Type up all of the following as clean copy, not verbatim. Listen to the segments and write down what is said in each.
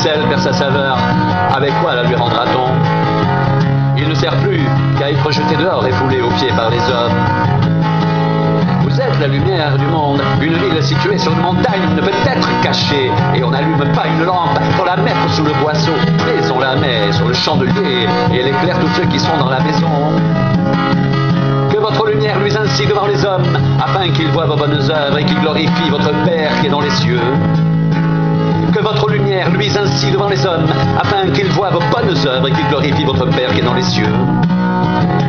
sel perd sa saveur, avec quoi la lui rendra-t-on? Il ne sert plus qu'à être jeté dehors et foulé aux pieds par les hommes. Vous êtes la lumière du monde, une ville située sur une montagne ne peut être cachée, et on n'allume pas une lampe pour la mettre sous le boisseau, mais on la met sur le chandelier, et elle éclaire tous ceux qui sont dans la maison. Que votre lumière luise ainsi devant les hommes, afin qu'ils voient vos bonnes œuvres et qu'ils glorifient votre Père qui est dans les cieux. Que votre lumière luise ainsi devant les hommes, afin qu'ils voient vos bonnes œuvres et qu'ils glorifient votre Père qui est dans les cieux.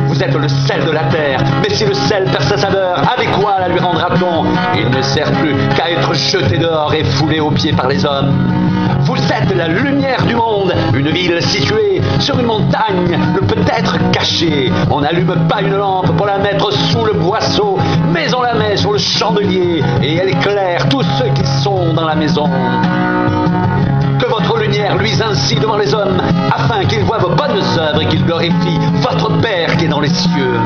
Vous êtes le sel de la terre, mais si le sel perd sa saveur, avec quoi la lui rendra-t-on? Il ne sert plus qu'à être jeté dehors et foulé aux pieds par les hommes. Vous êtes la lumière du monde, une ville située sur une montagne ne peut être cachée. On n'allume pas une lampe pour la mettre sous le boisseau, mais on la met sur le chandelier et elle éclaire tous ceux qui sont dans la maison. Que votre lumière luise ainsi devant les hommes, afin qu'ils voient vos bonnes œuvres et qu'ils glorifient votre Père qui est dans les cieux.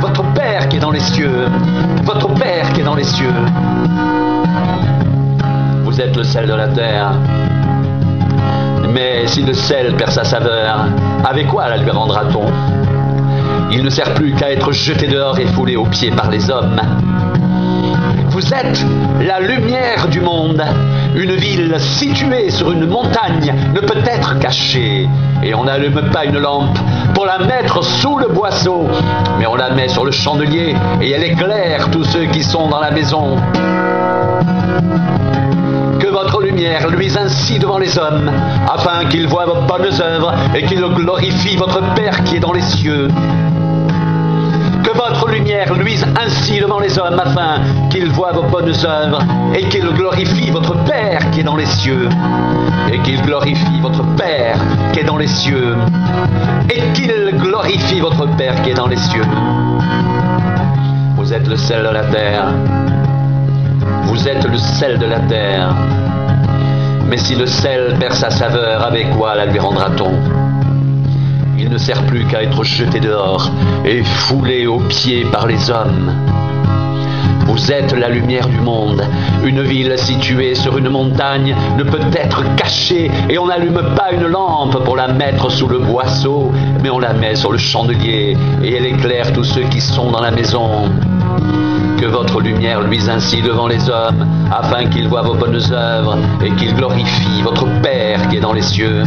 Votre Père qui est dans les cieux. Votre Père qui est dans les cieux. Vous êtes le sel de la terre. Mais si le sel perd sa saveur, avec quoi la lui rendra-t-on? Il ne sert plus qu'à être jeté dehors et foulé aux pieds par les hommes. Vous êtes la lumière du monde. Une ville située sur une montagne ne peut être cachée. Et on n'allume pas une lampe pour la mettre sous le boisseau, mais on la met sur le chandelier et elle éclaire tous ceux qui sont dans la maison. Que votre lumière luise ainsi devant les hommes, afin qu'ils voient vos bonnes œuvres et qu'ils glorifient votre Père qui est dans les cieux. Que votre lumière luise ainsi devant les hommes, afin qu'ils voient vos bonnes œuvres et qu'ils glorifient votre Père qui est dans les cieux. Et qu'ils glorifient votre Père qui est dans les cieux. Et qu'ils glorifient votre Père qui est dans les cieux. Vous êtes le sel de la terre. Vous êtes le sel de la terre. Mais si le sel perd sa saveur, avec quoi la lui rendra-t-on? Il ne sert plus qu'à être jeté dehors et foulé aux pieds par les hommes. Vous êtes la lumière du monde. Une ville située sur une montagne ne peut être cachée et on n'allume pas une lampe pour la mettre sous le boisseau, mais on la met sur le chandelier et elle éclaire tous ceux qui sont dans la maison. Que votre lumière luise ainsi devant les hommes, afin qu'ils voient vos bonnes œuvres et qu'ils glorifient votre Père qui est dans les cieux.